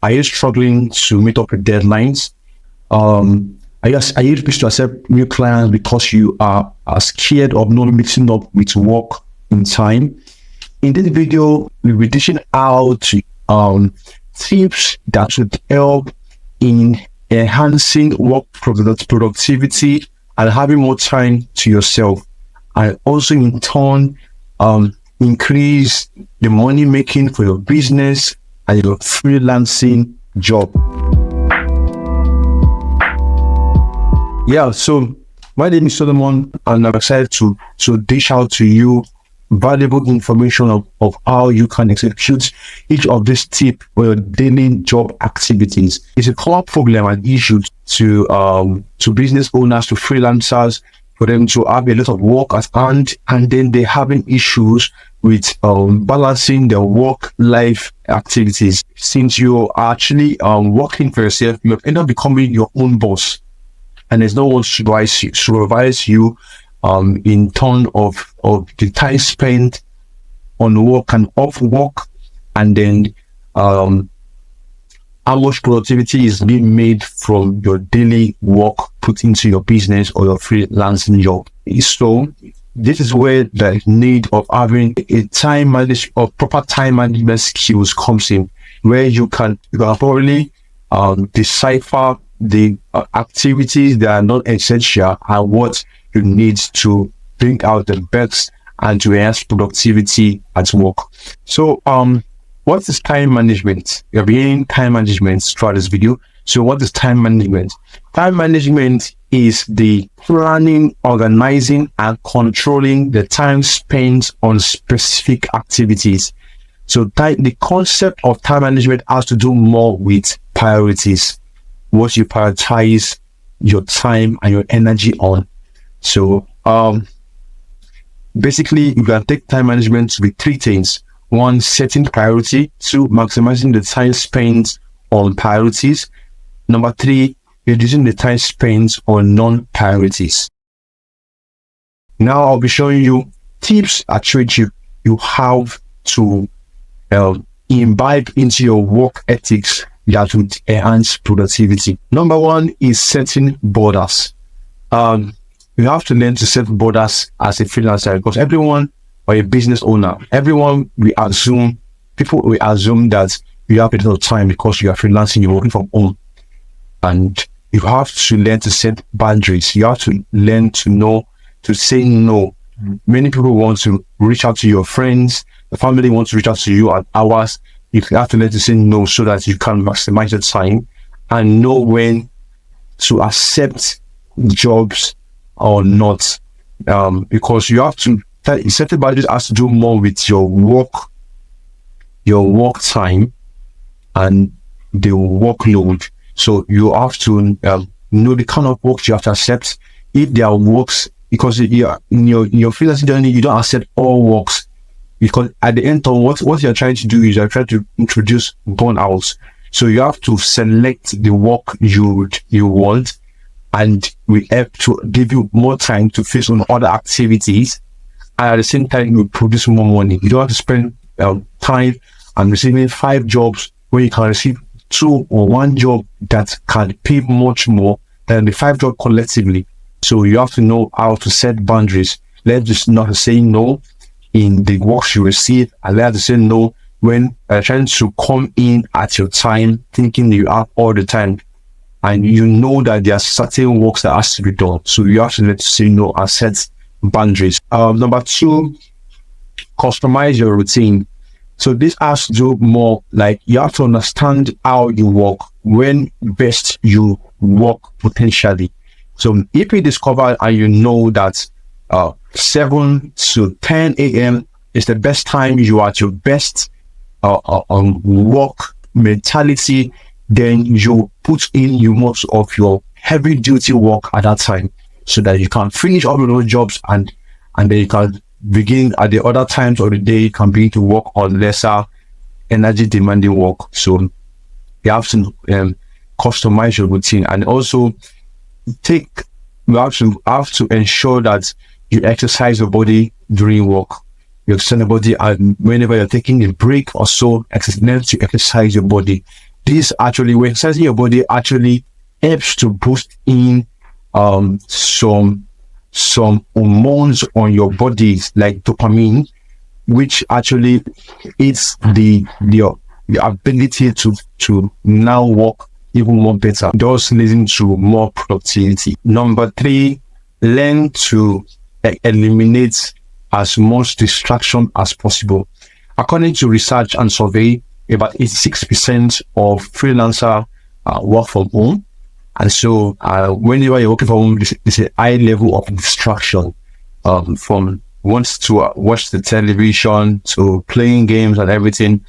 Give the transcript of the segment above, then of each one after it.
Are you struggling to meet up with deadlines? Are you refusing to accept new clients because you are scared of not mixing up with work in time? In this video, we'll be dishing out tips that should help in enhancing work productivity and having more time to yourself, and also in turn increase the money making for your business and your freelancing job. Yeah, so my name is Solomon, and I'm excited to dish out to you valuable information of how you can execute each of these tips for your daily job activities. It's a common problem and issue to business owners, to freelancers, for them to have a lot of work at hand, and then they're having issues with balancing their work-life activities. Since you are actually working for yourself, you end up becoming your own boss, and there's no one to supervise you in terms of the time spent on work and off work, and then how much productivity is being made from your daily work put into your business or your freelancing job. So this is where the need of having a time management or proper time management skills comes in, where you can probably decipher the activities that are not essential and what you need to bring out the best and to enhance productivity at work. So what is time management? You're being time management throughout this video. So what is time management? Time management is the planning, organizing, and controlling the time spent on specific activities. So the concept of time management has to do more with priorities, what you prioritize your time and your energy on. So basically, you can take time management to be three things. One, setting priority. Two, maximizing the time spent on priorities. Number three, reducing the time spent on non-priorities. Now I'll be showing you tips at which you have to imbibe into your work ethics that would enhance productivity. Number one is setting borders. You have to learn to set borders as a freelancer, because everyone, or a business owner, people will assume that you have a lot of time because you are freelancing, you're working from home, and you have to learn to set boundaries. You have to learn to know to say no. Many people want to reach out to your friends, the family wants to reach out to you at hours. You have to learn to say no so that you can maximize your time and know when to accept jobs or not, because you have to set boundaries has to do more with your work time and the workload. So you have to know the kind of work you have to accept. If there are works, because in your freelancing journey, you don't accept all works, because at the end of what you're trying to do is you're trying to introduce burnouts. So you have to select the work you want, and we have to give you more time to focus on other activities, and at the same time you produce more money. You don't have to spend time and receiving 5 jobs when you can receive 2 or 1 job that can pay much more than the 5 jobs collectively. So you have to know how to set boundaries. Let's just not say no in the works you receive, and let us say no when trying to come in at your time, thinking you have all the time, and you know that there are certain works that has to be done. So you have to let say no and set boundaries. Number 2, customize your routine. So this has to do more like you have to understand how you work, when best you work potentially. So if you discover and you know that 7 to 10 a.m. is the best time you are at your best work mentality, then you put in most of your heavy duty work at that time, so that you can finish all of those jobs, and then you can begin at the other times of the day, you can begin to work on lesser energy demanding work. So you have to customize your routine, and also you have to ensure that you exercise your body during work. You extend the body, and whenever you're taking a break or so, learn to exercise your body. this actually, when exercising your body actually helps to boost in some hormones on your bodies like dopamine, which actually is the ability to now work even more better, thus leading to more productivity. Number 3, learn to eliminate as much distraction as possible. According to research and survey, about 86% of freelancers work from home. And so whenever you're working from home, there's a high level of distraction, from wants to watch the television to playing games and everything.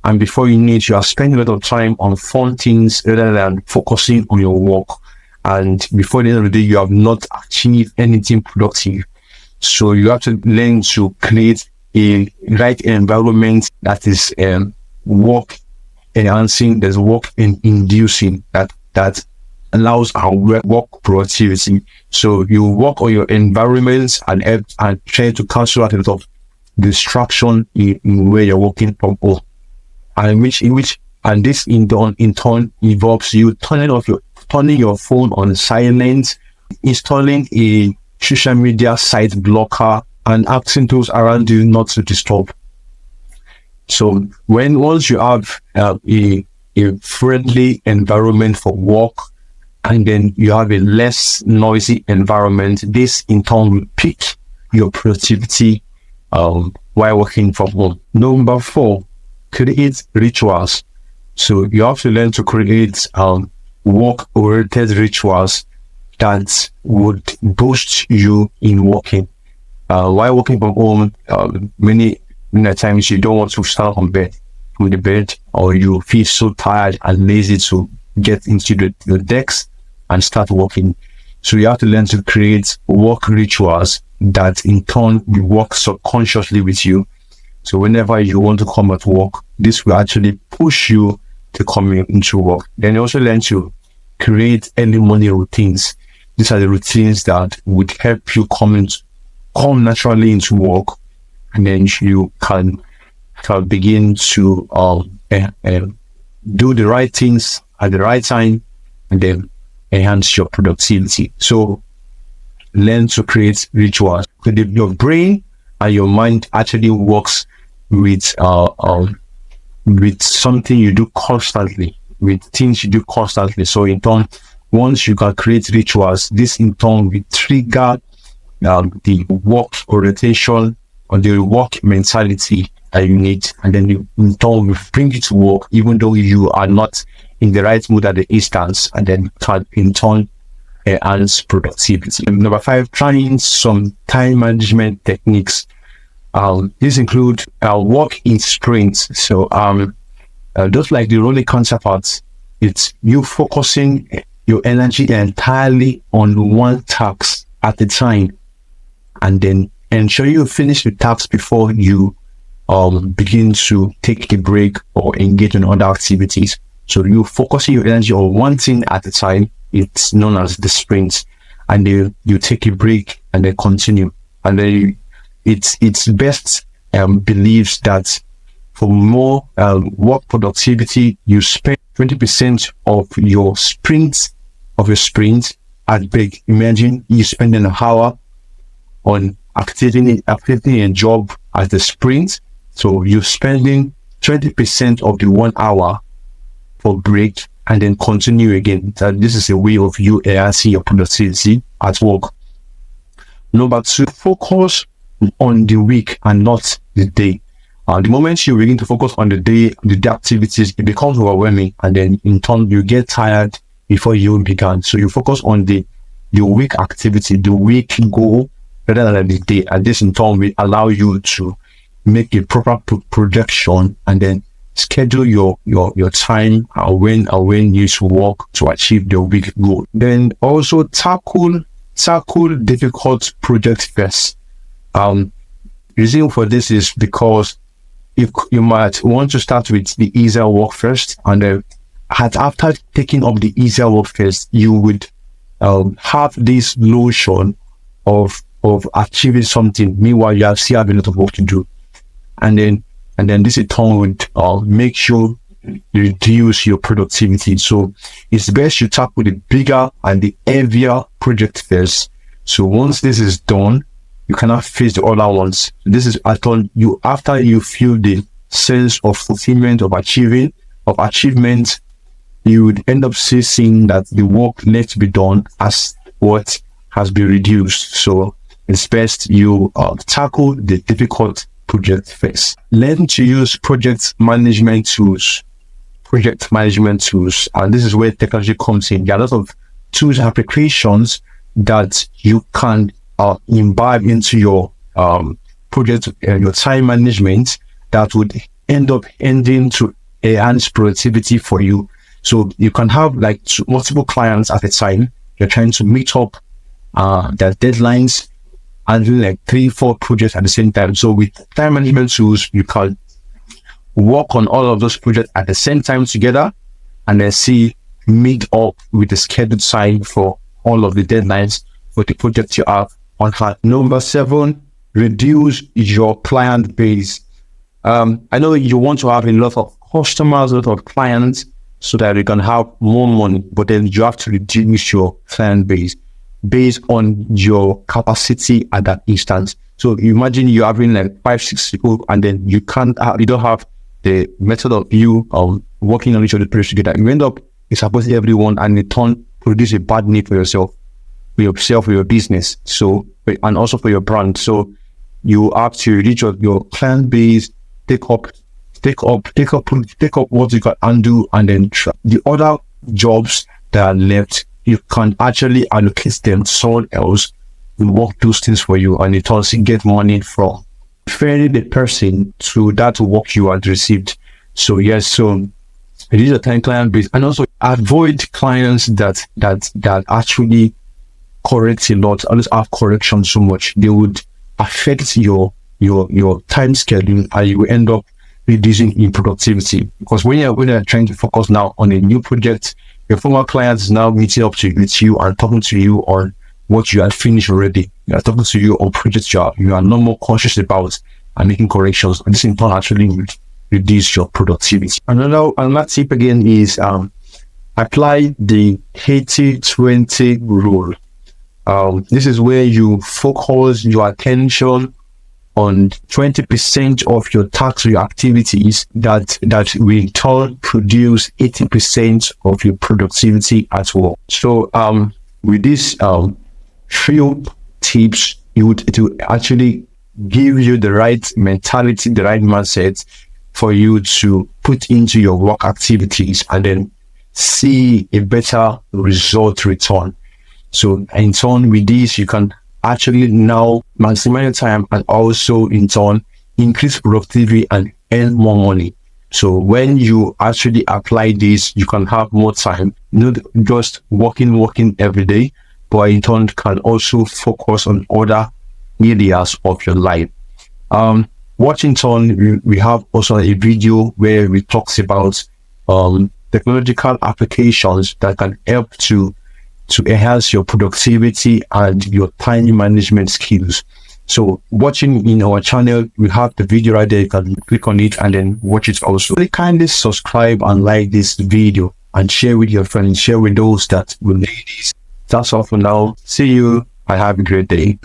And before you need, you are spending a lot of time on fun things rather than focusing on your work. And before the end of the day, you have not achieved anything productive. So you have to learn to create a right environment that is work enhancing, there's work inducing, that allows our work productivity. So you work on your environment and try to cancel out a lot of distraction in where you're working from home. And this in turn involves you turning your phone on silent, installing a social media site blocker, and asking those around you not to disturb. So once you have a friendly environment for work, and then you have a less noisy environment, this in turn will peak your productivity while working from home. Number 4, create rituals. So you have to learn to create work-oriented rituals that would boost you in working. While working from home, many times you don't want to stand from the bed, or you feel so tired and lazy to get into the decks and start working. So you have to learn to create work rituals that in turn will work subconsciously with you. So whenever you want to come at work, this will actually push you to come into work. Then you also learn to create early morning routines. These are the routines that would help you come naturally into work, and then you can begin to do the right things at the right time, and then enhance your productivity. So learn to create rituals. Your brain and your mind actually works with something you do constantly, with things you do constantly. So in turn, once you can create rituals, this in turn will trigger the work orientation or the work mentality that you need, and then you in turn will bring it to work even though you are not in the right mood at the instance, and then can in turn enhance productivity. Number 5, trying some time management techniques. These include work in sprints. So just like the rolling counterparts, it's you focusing your energy entirely on one task at a time, and then ensure you finish the task before you begin to take a break or engage in other activities. So you focusing your energy on one thing at a time. It's known as the sprint, and then you take a break and then continue. And then it's best believes that for more work productivity, you spend 20% of your sprint at break. Imagine you spending an hour on activating a job as the sprint, so you're spending 20% of the 1 hour for break, and then continue again. This is a way of you enhancing your productivity at work. Number 2, focus on the week and not the day. The moment you begin to focus on the day activities, it becomes overwhelming, and then in turn you get tired before you begin. So you focus on the week activity, the week goal, rather than the day, and this in turn will allow you to make a proper projection and then schedule your time when you should work to achieve the week goal. Then also tackle difficult projects first. Reason for this is because if you might want to start with the easier work first, and then after taking up the easier work first, you would have this notion of achieving something. Meanwhile, you still have a lot of work to do, and then this in turn would make you reduce your productivity. So it's best you tackle the bigger and the heavier project first. So once this is done, you cannot face the other ones. This is after you feel the sense of fulfillment of achievement, you would end up seeing that the work left to be done as what has been reduced. So it's best you tackle the difficult project first. Learn to use project management tools, and this is where technology comes in. There are a lot of tools and applications that you can imbibe into your project, your time management, that would end up ending to enhance productivity for you. So you can have like multiple clients at a time. You're trying to meet up their deadlines and do like 3-4 projects at the same time. So with time management tools, you can work on all of those projects at the same time together, and then meet up with the scheduled time for all of the deadlines for the projects you have on hand. Number 7, reduce your client base. I know you want to have a lot of customers, a lot of clients, so that you can have more money, but then you have to reduce your client base based on your capacity at that instance. So you imagine you're having like 5-6 people, and then you don't have the method of you working on each of the projects together. You end up supporting everyone, and in turn produce a bad need for yourself, for your business. So, and also for your brand. So you have to reach your client base, take up what you can undo, and then the other jobs that are left, you can actually allocate them to someone else who work those things for you, and it also get money from referring the person to that work you had received. So yes, so reduce your time client base, and also avoid clients that actually correct a lot, always have correction so much. They would affect your time schedule, and you will end up reducing in productivity. Because when you're trying to focus now on a new project, your former clients is now meeting up with you and talking to you on what you had finished already. They are talking to you on projects you are no more conscious about and making corrections. And this in turn actually reduce your productivity. Another tip again is apply the 80-20 rule. This is where you focus your attention on 20% of your tasks or your activities that will in turn produce 80% of your productivity as well. So with this few tips, it will actually give you the right mentality, the right mindset for you to put into your work activities, and then see a better result return. So in turn with this, you can actually now maximize your time, and also in turn increase productivity and earn more money. So when you actually apply this, you can have more time, not just working every day, but in turn can also focus on other areas of your life. Watch in turn, we have also a video where we talks about technological applications that can help to enhance your productivity and your time management skills. So watching in our channel, we have the video right there. You can click on it and then watch it also. Please kindly subscribe and like this video and share with your friends, share with those that will need this. That's all for now. See you. I have a great day.